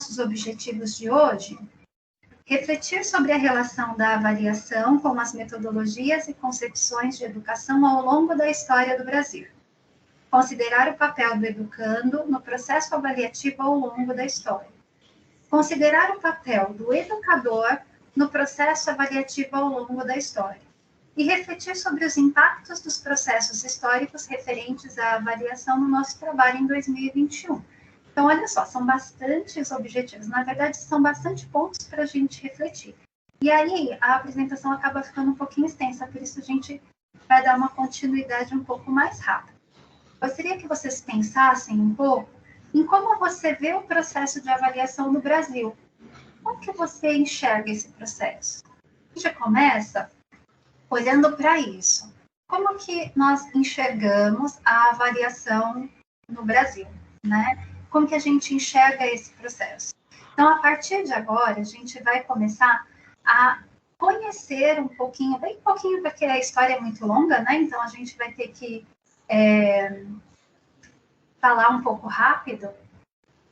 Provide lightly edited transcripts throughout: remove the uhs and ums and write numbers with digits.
nossos objetivos de hoje? Refletir sobre a relação da avaliação com as metodologias e concepções de educação ao longo da história do Brasil. Considerar o papel do educando no processo avaliativo ao longo da história. Considerar o papel do educador no processo avaliativo ao longo da história. E refletir sobre os impactos dos processos históricos referentes à avaliação no nosso trabalho em 2021. Então, olha só, são bastantes objetivos. Na verdade, são bastante pontos para a gente refletir. E aí, a apresentação acaba ficando um pouquinho extensa, por isso a gente vai dar uma continuidade um pouco mais rápida. Gostaria que vocês pensassem um pouco em como você vê o processo de avaliação no Brasil. Como que você enxerga esse processo? A gente já começa olhando para isso. Como que nós enxergamos a avaliação no Brasil, né? Como que a gente enxerga esse processo? Então, a partir de agora, a gente vai começar a conhecer um pouquinho, bem pouquinho, porque a história é muito longa, né? Então, a gente vai ter que falar um pouco rápido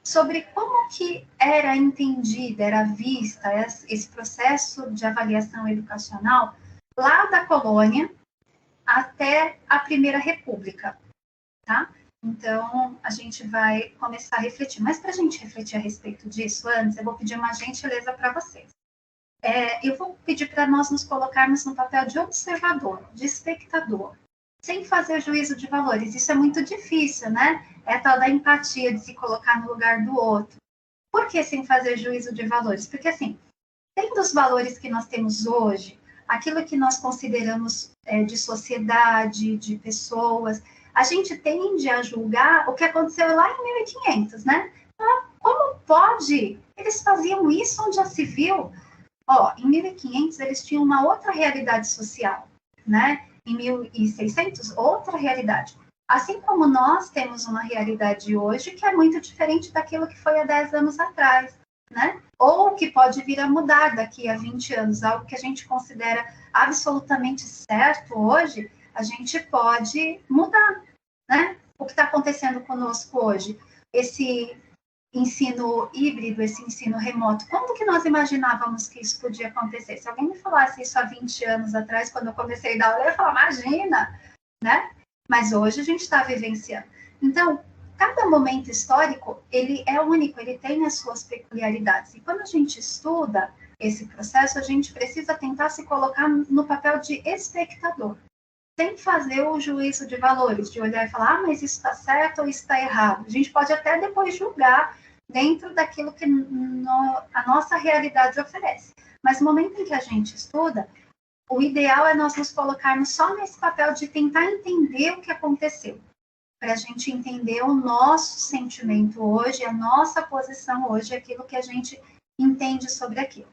sobre como que era entendida, era vista esse processo de avaliação educacional lá da colônia até a Primeira República, tá? Então, a gente vai começar a refletir. Mas para a gente refletir a respeito disso, antes, eu vou pedir uma gentileza para vocês. Eu vou pedir para nós nos colocarmos no papel de observador, de espectador, sem fazer juízo de valores. Isso é muito difícil, né? É a tal da empatia, de se colocar no lugar do outro. Por que sem fazer juízo de valores? Porque, assim, tendo os valores que nós temos hoje, aquilo que nós consideramos de sociedade, de pessoas, a gente tende a julgar o que aconteceu lá em 1500, né? Como pode? Eles faziam isso onde já se viu? Em 1500 eles tinham uma outra realidade social, né? Em 1600, outra realidade. Assim como nós temos uma realidade hoje que é muito diferente daquilo que foi há 10 anos atrás, né? Ou que pode vir a mudar daqui a 20 anos, algo que a gente considera absolutamente certo hoje, a gente pode mudar, né? O que está acontecendo conosco hoje? Esse ensino híbrido, esse ensino remoto, quando que nós imaginávamos que isso podia acontecer? Se alguém me falasse isso há 20 anos atrás, quando eu comecei a dar aula, eu ia falar, imagina, né? Mas hoje a gente está vivenciando. Então, cada momento histórico, ele é único, ele tem as suas peculiaridades. E quando a gente estuda esse processo, a gente precisa tentar se colocar no papel de espectador, sem fazer o juízo de valores, de olhar e falar, mas isso está certo ou isso está errado. A gente pode até depois julgar dentro daquilo que a nossa realidade oferece. Mas no momento em que a gente estuda, o ideal é nós nos colocarmos só nesse papel de tentar entender o que aconteceu, para a gente entender o nosso sentimento hoje, a nossa posição hoje, aquilo que a gente entende sobre aquilo,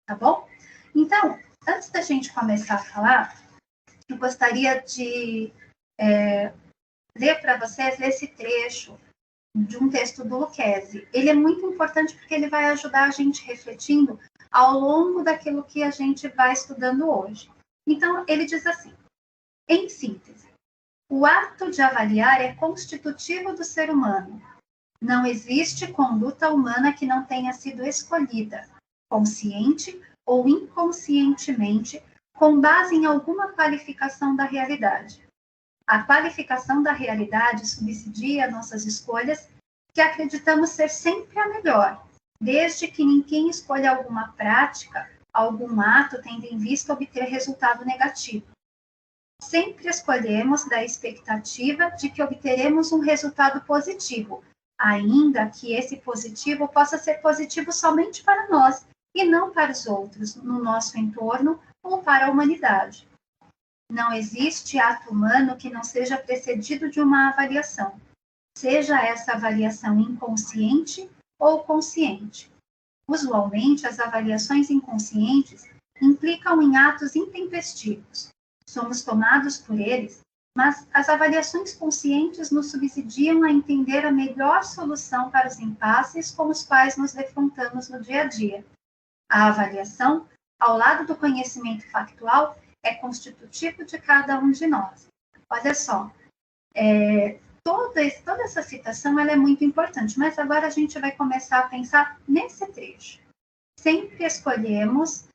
tá bom? Então, antes da gente começar a falar, eu gostaria de ler para vocês esse trecho de um texto do Lucchesi. Ele é muito importante porque ele vai ajudar a gente refletindo ao longo daquilo que a gente vai estudando hoje. Então, ele diz assim, em síntese, o ato de avaliar é constitutivo do ser humano. Não existe conduta humana que não tenha sido escolhida, consciente ou inconscientemente, com base em alguma qualificação da realidade. A qualificação da realidade subsidia nossas escolhas, que acreditamos ser sempre a melhor, desde que ninguém escolha alguma prática, algum ato tendo em vista obter resultado negativo. Sempre escolhemos da expectativa de que obteremos um resultado positivo, ainda que esse positivo possa ser positivo somente para nós e não para os outros, no nosso entorno ou para a humanidade. Não existe ato humano que não seja precedido de uma avaliação, seja essa avaliação inconsciente ou consciente. Usualmente, as avaliações inconscientes implicam em atos intempestivos. Somos tomados por eles, mas as avaliações conscientes nos subsidiam a entender a melhor solução para os impasses com os quais nos defrontamos no dia a dia. A avaliação, ao lado do conhecimento factual, é constitutivo de cada um de nós. Olha só, toda essa citação ela é muito importante, mas agora a gente vai começar a pensar nesse trecho. Sempre escolhemos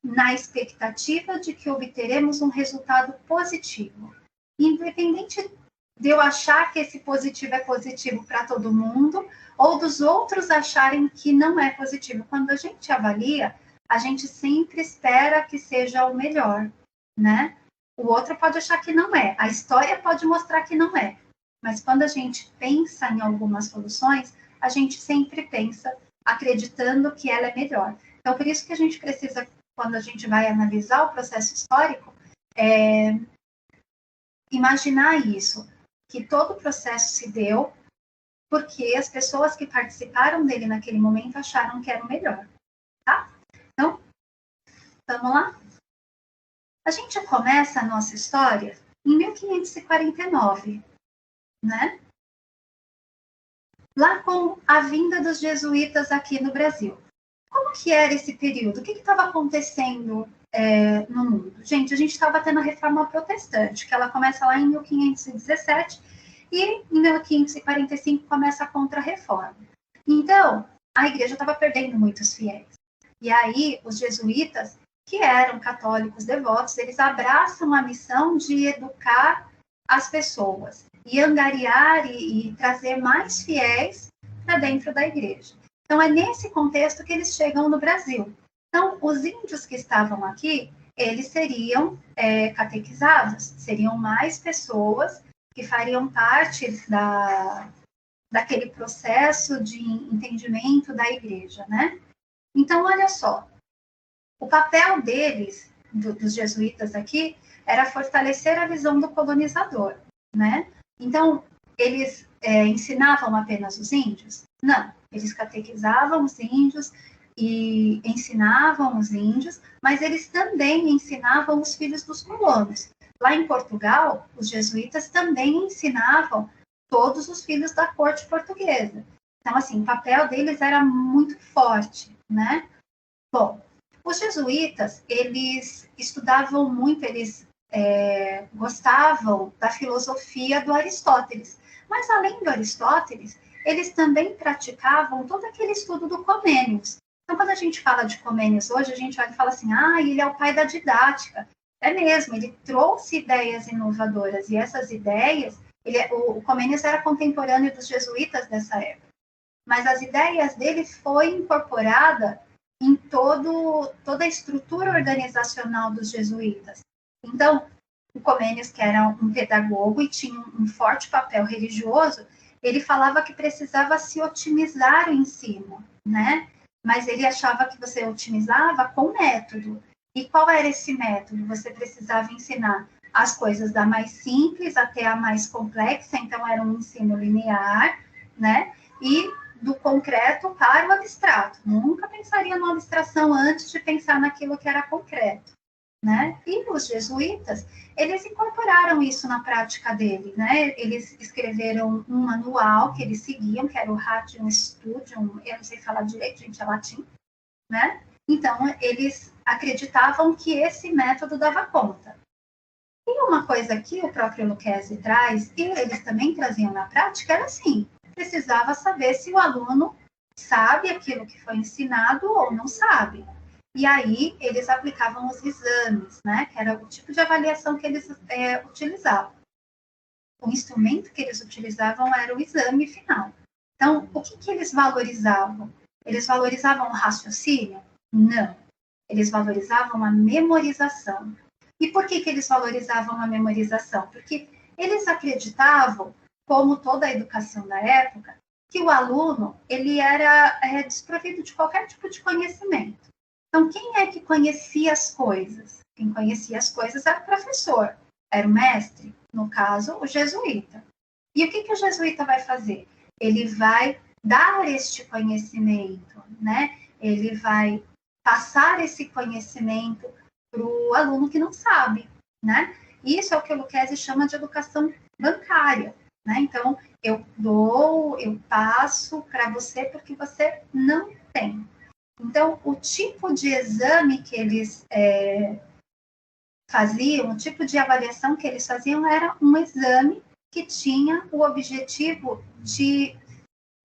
na expectativa de que obteremos um resultado positivo. Independente de eu achar que esse positivo é positivo para todo mundo, ou dos outros acharem que não é positivo. Quando a gente avalia, a gente sempre espera que seja o melhor, né? O outro pode achar que não é, a história pode mostrar que não é. Mas quando a gente pensa em algumas soluções, a gente sempre pensa acreditando que ela é melhor. Então, por isso que a gente precisa, quando a gente vai analisar o processo histórico, imaginar isso, que todo o processo se deu porque as pessoas que participaram dele naquele momento acharam que era o melhor, tá? Então, vamos lá? A gente começa a nossa história em 1549, né? Lá com a vinda dos jesuítas aqui no Brasil. Como que era esse período? O que estava acontecendo no mundo? Gente, a gente estava tendo a Reforma Protestante, que ela começa lá em 1517 e em 1545 começa a Contra-Reforma. Então, a igreja estava perdendo muitos fiéis. E aí, os jesuítas, que eram católicos devotos, eles abraçam a missão de educar as pessoas e angariar e trazer mais fiéis para dentro da igreja. Então, é nesse contexto que eles chegam no Brasil. Então, os índios que estavam aqui, eles seriam catequizados, seriam mais pessoas que fariam parte daquele processo de entendimento da igreja, né? Então, olha só, o papel deles, dos jesuítas aqui, era fortalecer a visão do colonizador, né? Então, eles ensinavam apenas os índios? Não, eles catequizavam os índios e ensinavam os índios, mas eles também ensinavam os filhos dos colonos. Lá em Portugal, os jesuítas também ensinavam todos os filhos da corte portuguesa. Então, assim, o papel deles era muito forte, né? Bom, os jesuítas, eles estudavam muito, eles gostavam da filosofia do Aristóteles. Mas, além do Aristóteles, eles também praticavam todo aquele estudo do Comênios. Então, quando a gente fala de Comênios hoje, a gente olha e fala assim, ele é o pai da didática. É mesmo, ele trouxe ideias inovadoras, e essas ideias, o Comênios era contemporâneo dos jesuítas dessa época. Mas as ideias dele foi incorporada em toda a estrutura organizacional dos jesuítas. Então, o Comênios, que era um pedagogo e tinha um forte papel religioso, ele falava que precisava se otimizar o ensino, né? Mas ele achava que você otimizava com método. E qual era esse método? Você precisava ensinar as coisas da mais simples até a mais complexa, então era um ensino linear, né? E do concreto para o abstrato. Nunca pensaria numa abstração antes de pensar naquilo que era concreto, né? E os jesuítas, eles incorporaram isso na prática dele, né? Eles escreveram um manual que eles seguiam, que era o Ratium Studium, eu não sei falar direito, gente, é latim, né? Então, eles acreditavam que esse método dava conta. E uma coisa que o próprio Lucchesi traz, e eles também traziam na prática, era assim, precisava saber se o aluno sabe aquilo que foi ensinado ou não sabe. E aí, eles aplicavam os exames, né? Que era o tipo de avaliação que eles utilizavam. O instrumento que eles utilizavam era o exame final. Então, o que eles valorizavam? Eles valorizavam o raciocínio? Não. Eles valorizavam a memorização. E por que eles valorizavam a memorização? Porque eles acreditavam, como toda a educação da época, que o aluno ele era desprovido de qualquer tipo de conhecimento. Então, quem é que conhecia as coisas? Quem conhecia as coisas era o professor, era o mestre, no caso, o jesuíta. E o que o jesuíta vai fazer? Ele vai dar este conhecimento, né? Ele vai passar esse conhecimento para o aluno que não sabe, né? Isso é o que o Lucchesi chama de educação bancária, né? Então, eu passo para você porque você não tem. Então, o tipo de exame que eles faziam, o tipo de avaliação que eles faziam era um exame que tinha o objetivo de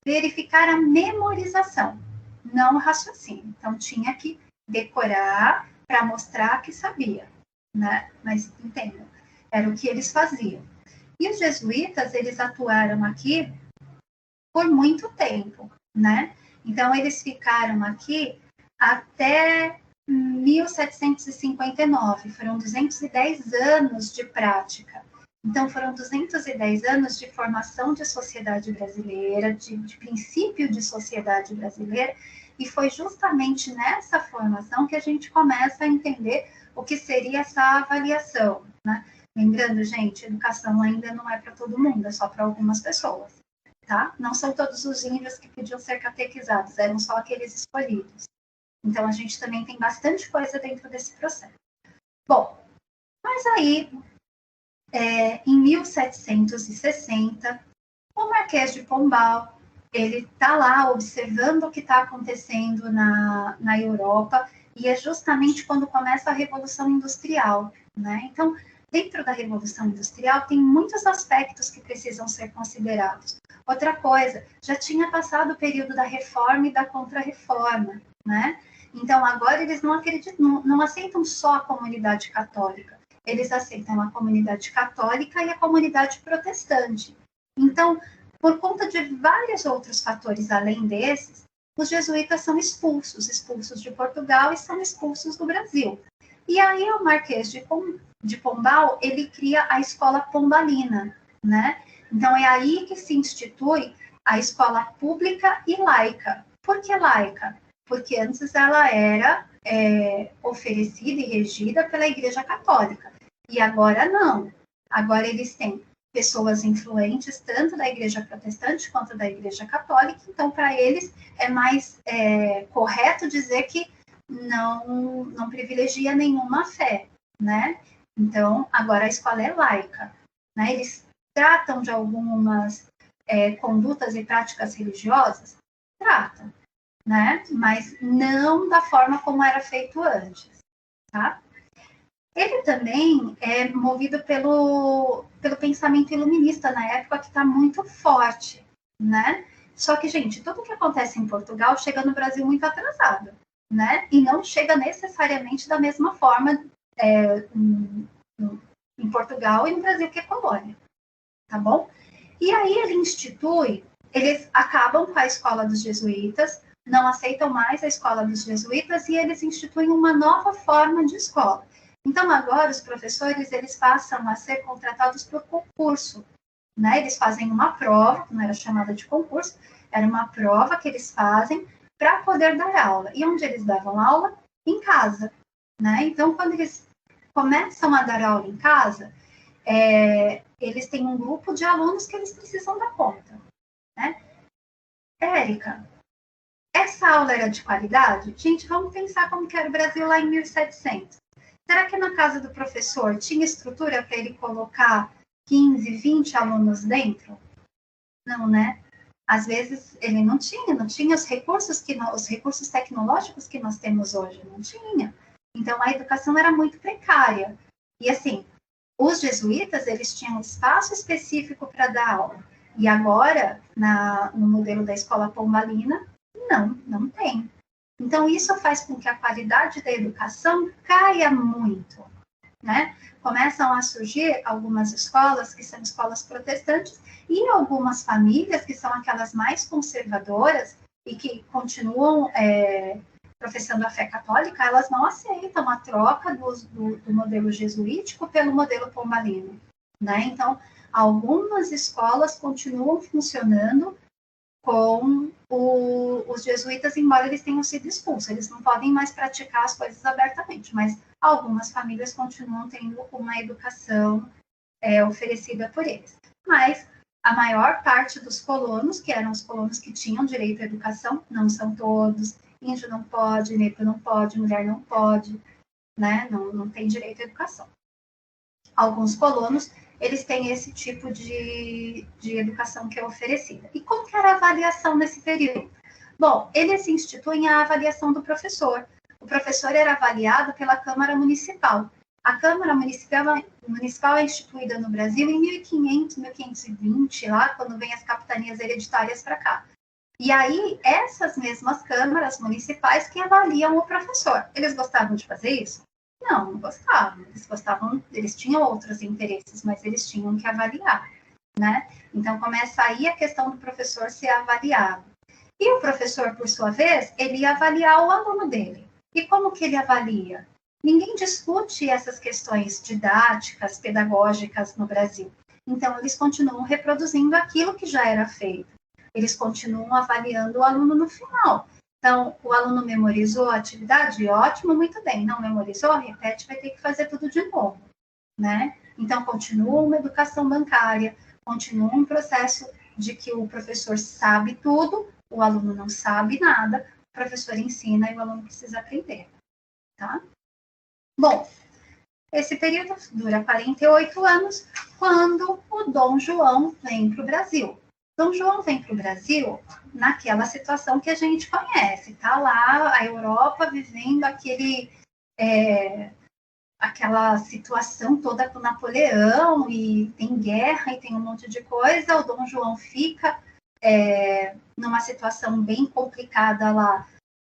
verificar a memorização, não o raciocínio. Então, tinha que decorar para mostrar que sabia, né? Mas entendam, era o que eles faziam. E os jesuítas, eles atuaram aqui por muito tempo, né? Então, eles ficaram aqui até 1759, foram 210 anos de prática. Então, foram 210 anos de formação de sociedade brasileira, de princípio de sociedade brasileira, e foi justamente nessa formação que a gente começa a entender o que seria essa avaliação, né? Lembrando, gente, educação ainda não é para todo mundo, é só para algumas pessoas, tá? Não são todos os índios que podiam ser catequizados, eram só aqueles escolhidos. Então, a gente também tem bastante coisa dentro desse processo. Bom, mas aí, em 1760, o Marquês de Pombal, ele está lá observando o que está acontecendo na Europa, e é justamente quando começa a Revolução Industrial, né? Então, dentro da Revolução Industrial, tem muitos aspectos que precisam ser considerados. Outra coisa, já tinha passado o período da Reforma e da Contra-Reforma, né? Então, agora eles não acreditam, não aceitam só a comunidade católica, eles aceitam a comunidade católica e a comunidade protestante. Então, por conta de vários outros fatores além desses, os jesuítas são expulsos de Portugal e são expulsos do Brasil. E aí o Marquês de Pombal, ele cria a escola pombalina, né? Então, é aí que se institui a escola pública e laica. Por que laica? Porque antes ela era oferecida e regida pela Igreja Católica. E agora não. Agora eles têm pessoas influentes, tanto da Igreja Protestante quanto da Igreja Católica. Então, para eles, é mais correto dizer que não privilegia nenhuma fé, né? Então, agora a escola é laica, né? Eles tratam de algumas condutas e práticas religiosas? Tratam, né? Mas não da forma como era feito antes, tá? Ele também é movido pelo pensamento iluminista na época, que está muito forte, né? Só que, gente, tudo que acontece em Portugal chega no Brasil muito atrasado, né? E não chega necessariamente da mesma forma em Portugal e no Brasil, que é colônia, tá bom? E aí eles acabam com a escola dos jesuítas, não aceitam mais a escola dos jesuítas e eles instituem uma nova forma de escola. Então, agora, os professores, eles passam a ser contratados por concurso, né? Eles fazem uma prova, que não era chamada de concurso, era uma prova que eles fazem para poder dar aula. E onde eles davam aula? Em casa, né? Então, quando eles começam a dar aula em casa, eles têm um grupo de alunos que eles precisam dar conta, né? Érica, essa aula era de qualidade? Gente, vamos pensar como que era o Brasil lá em 1700. Será que na casa do professor tinha estrutura para ele colocar 15, 20 alunos dentro? Não, né? Às vezes ele não tinha os recursos tecnológicos que nós temos hoje, não tinha. Então a educação era muito precária. E assim, os jesuítas, eles tinham um espaço específico para dar aula. E agora, no modelo da escola pombalina, não tem. Então, isso faz com que a qualidade da educação caia muito, né? Começam a surgir algumas escolas que são escolas protestantes e algumas famílias que são aquelas mais conservadoras e que continuam professando a fé católica, elas não aceitam a troca do modelo jesuítico pelo modelo pombalino, né? Então, algumas escolas continuam funcionando com os jesuítas, embora eles tenham sido expulsos. Eles não podem mais praticar as coisas abertamente, mas algumas famílias continuam tendo uma educação oferecida por eles. Mas a maior parte dos colonos, que eram os colonos que tinham direito à educação, não são todos, índio não pode, negro não pode, mulher não pode, né? Não tem direito à educação. Alguns colonos, eles têm esse tipo de educação que é oferecida. E como que era a avaliação nesse período? Bom, eles instituem a avaliação do professor. O professor era avaliado pela Câmara Municipal. A Câmara Municipal é instituída no Brasil em 1500, 1520, lá quando vem as capitanias hereditárias para cá. E aí, essas mesmas câmaras municipais que avaliam o professor. Eles gostavam de fazer isso? Não, não gostavam. Eles tinham outros interesses, mas eles tinham que avaliar, né? Então, começa aí a questão do professor ser avaliado. E o professor, por sua vez, ele ia avaliar o aluno dele. E como que ele avalia? Ninguém discute essas questões didáticas, pedagógicas no Brasil. Então, eles continuam reproduzindo aquilo que já era feito. Eles continuam avaliando o aluno no final. Então, o aluno memorizou a atividade? Ótimo, muito bem. Não memorizou? Repete, vai ter que fazer tudo de novo, né? Então, continua uma educação bancária, continua um processo de que o professor sabe tudo, o aluno não sabe nada, o professor ensina e o aluno precisa aprender, tá? Bom, esse período dura 48 anos, quando o Dom João vem para o Brasil. Dom João vem para o Brasil naquela situação que a gente conhece, tá lá a Europa vivendo aquela situação toda com Napoleão, e tem guerra, e tem um monte de coisa, o Dom João fica numa situação bem complicada lá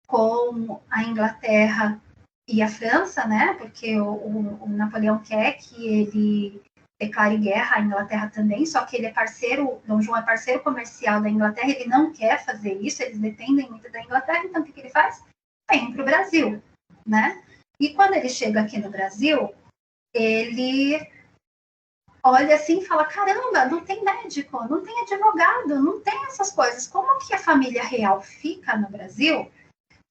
com a Inglaterra e a França, né, porque o Napoleão quer que ele declare guerra à Inglaterra também, só que ele é parceiro, Dom João é parceiro comercial da Inglaterra, ele não quer fazer isso, eles dependem muito da Inglaterra, então o que ele faz? Vem para o Brasil, né? E quando ele chega aqui no Brasil, ele olha assim e fala, caramba, não tem médico, não tem advogado, não tem essas coisas. Como que a família real fica no Brasil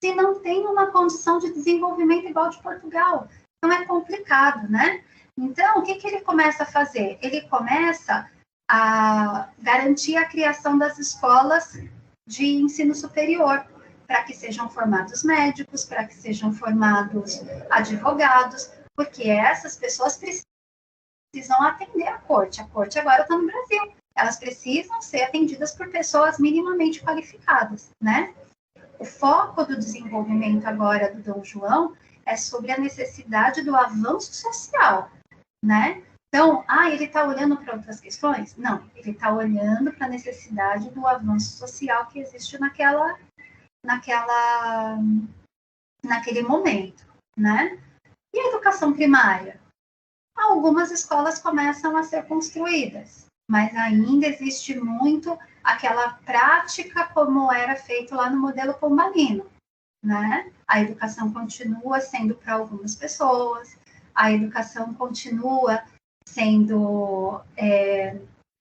se não tem uma condição de desenvolvimento igual de Portugal? Então é complicado, né? Então, o que ele começa a fazer? Ele começa a garantir a criação das escolas de ensino superior, para que sejam formados médicos, para que sejam formados advogados, porque essas pessoas precisam atender a corte. A corte agora está no Brasil. Elas precisam ser atendidas por pessoas minimamente qualificadas, né? O foco do desenvolvimento agora do Dom João é sobre a necessidade do avanço social, né? Então, ele está olhando para outras questões? Não, ele está olhando para a necessidade do avanço social que existe naquele momento, né? E a educação primária? Algumas escolas começam a ser construídas, mas ainda existe muito aquela prática como era feito lá no modelo pombalino, né? A educação continua sendo para algumas pessoas, a educação continua sendo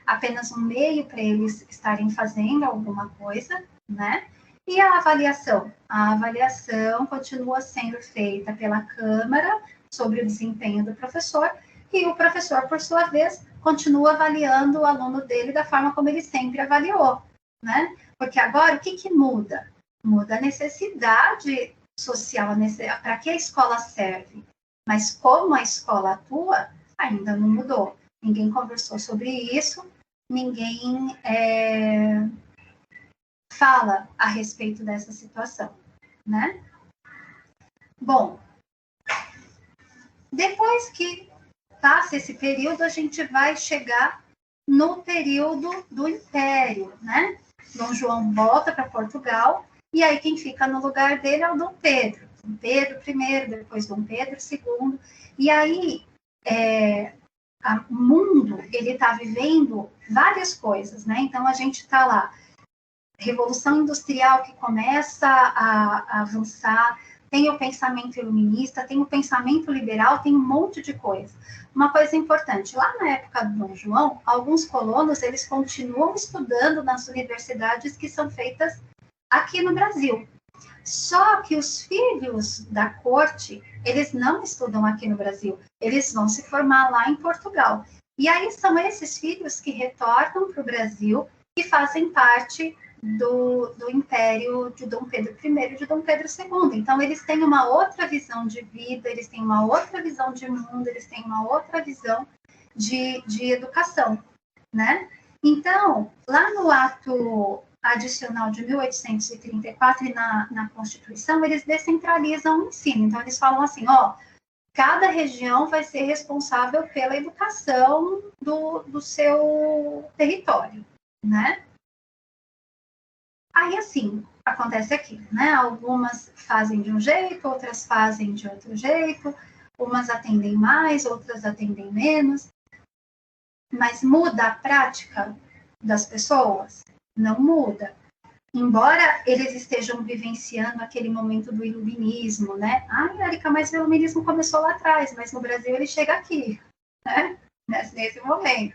apenas um meio para eles estarem fazendo alguma coisa, né? E a avaliação? A avaliação continua sendo feita pela Câmara sobre o desempenho do professor, e o professor, por sua vez, continua avaliando o aluno dele da forma como ele sempre avaliou, né? Porque agora, o que muda? Muda a necessidade social, para que a escola serve. Mas como a escola atua, ainda não mudou. Ninguém conversou sobre isso, ninguém fala a respeito dessa situação, né? Bom, depois que passa esse período, a gente vai chegar no período do Império, né? Dom João volta para Portugal, e aí quem fica no lugar dele é o Dom Pedro. Dom Pedro I, depois Dom Pedro II. E aí, o mundo, ele está vivendo várias coisas, né? Então, a gente está lá, Revolução Industrial que começa a avançar, tem o pensamento iluminista, tem o pensamento liberal, tem um monte de coisa. Uma coisa importante, lá na época do Dom João, alguns colonos, eles continuam estudando nas universidades que são feitas aqui no Brasil. Só que os filhos da corte, eles não estudam aqui no Brasil, eles vão se formar lá em Portugal. E aí são esses filhos que retornam para o Brasil e fazem parte do Império de Dom Pedro I e de Dom Pedro II. Então, eles têm uma outra visão de vida, eles têm uma outra visão de mundo, eles têm uma outra visão de educação, né? Então, lá no ato adicional de 1834 e na Constituição, eles descentralizam o ensino. Então, eles falam assim, cada região vai ser responsável pela educação do seu território, né? Aí, assim, acontece aquilo, né? Algumas fazem de um jeito, outras fazem de outro jeito, umas atendem mais, outras atendem menos, mas muda a prática das pessoas? Não muda. Embora eles estejam vivenciando aquele momento do iluminismo, né? Ai, Erika, mas o iluminismo começou lá atrás, mas no Brasil ele chega aqui, né? Nesse momento.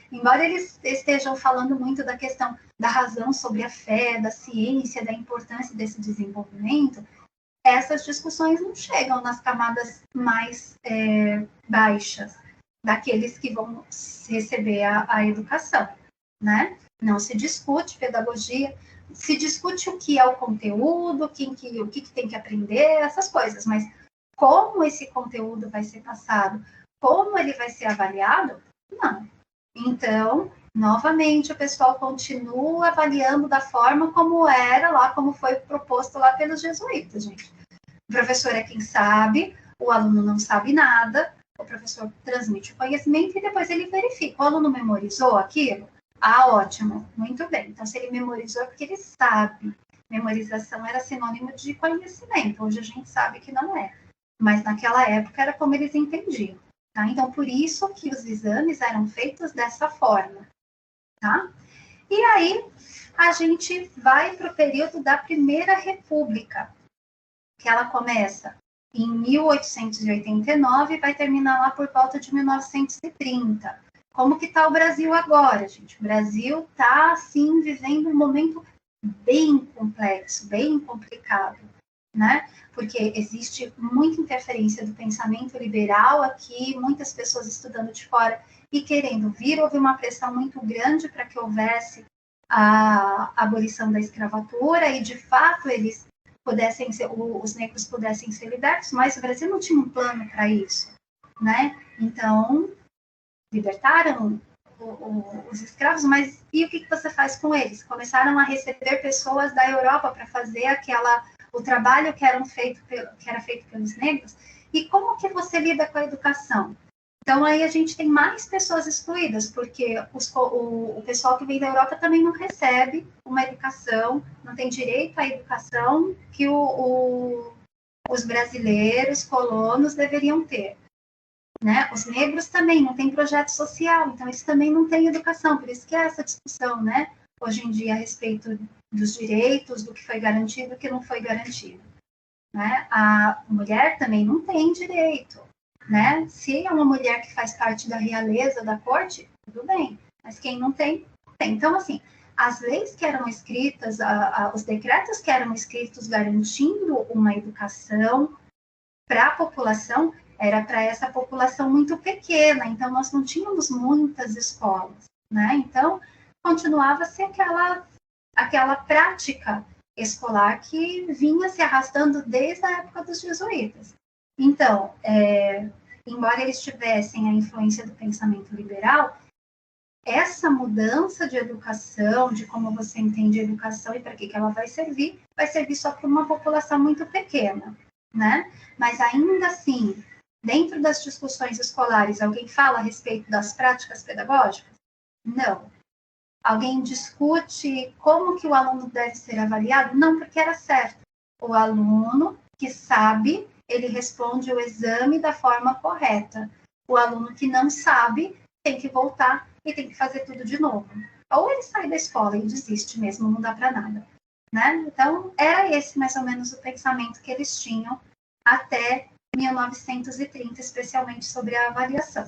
Embora eles estejam falando muito da questão da razão sobre a fé, da ciência, da importância desse desenvolvimento, essas discussões não chegam nas camadas mais baixas daqueles que vão receber a educação, né? Não se discute pedagogia, se discute o que é o conteúdo, o que tem que aprender, essas coisas, mas como esse conteúdo vai ser passado, como ele vai ser avaliado, não. Então, novamente, o pessoal continua avaliando da forma como era lá, como foi proposto lá pelos jesuítas, gente. O professor é quem sabe, o aluno não sabe nada, o professor transmite o conhecimento e depois ele verifica. O aluno memorizou aquilo? Ah, ótimo, muito bem. Então, se ele memorizou é porque ele sabe. Memorização era sinônimo de conhecimento. Hoje a gente sabe que não é. Mas naquela época era como eles entendiam. Tá? Então, por isso que os exames eram feitos dessa forma. Tá? E aí, a gente vai para o período da Primeira República, que ela começa em 1889 e vai terminar lá por volta de 1930. Como que está o Brasil agora, gente? O Brasil está, assim, vivendo um momento bem complexo, bem complicado, né? Porque existe muita interferência do pensamento liberal aqui, muitas pessoas estudando de fora e querendo vir. Houve uma pressão muito grande para que houvesse a abolição da escravatura e, de fato, eles pudessem ser, os negros pudessem ser libertos, mas o Brasil não tinha um plano para isso, né? Então, libertaram os escravos, mas e o que você faz com eles? Começaram a receber pessoas da Europa para fazer o trabalho que era feito pelos negros. E como que você lida com a educação? Então, aí a gente tem mais pessoas excluídas, porque o pessoal que vem da Europa também não recebe uma educação, não tem direito à educação que os brasileiros, colonos, deveriam ter. Né? Os negros também não têm projeto social, então eles também não têm educação, por isso que é essa discussão, né? Hoje em dia, a respeito dos direitos, do que foi garantido e do que não foi garantido. Né? A mulher também não tem direito, né? Se é uma mulher que faz parte da realeza, da corte, tudo bem, mas quem não tem, tem. Então, assim, as leis que eram escritas, os decretos que eram escritos garantindo uma educação para a população, era para essa população muito pequena, então nós não tínhamos muitas escolas, né? Então, continuava-se aquela prática escolar que vinha se arrastando desde a época dos jesuítas. Então, embora eles tivessem a influência do pensamento liberal, essa mudança de educação, de como você entende a educação e para que ela vai servir só para uma população muito pequena, né? Mas ainda assim, dentro das discussões escolares, alguém fala a respeito das práticas pedagógicas? Não. Alguém discute como que o aluno deve ser avaliado? Não, porque era certo. O aluno que sabe, ele responde o exame da forma correta. O aluno que não sabe, tem que voltar e tem que fazer tudo de novo. Ou ele sai da escola e desiste mesmo, não dá para nada. Né? Então, era esse mais ou menos o pensamento que eles tinham até 1930, especialmente sobre a avaliação.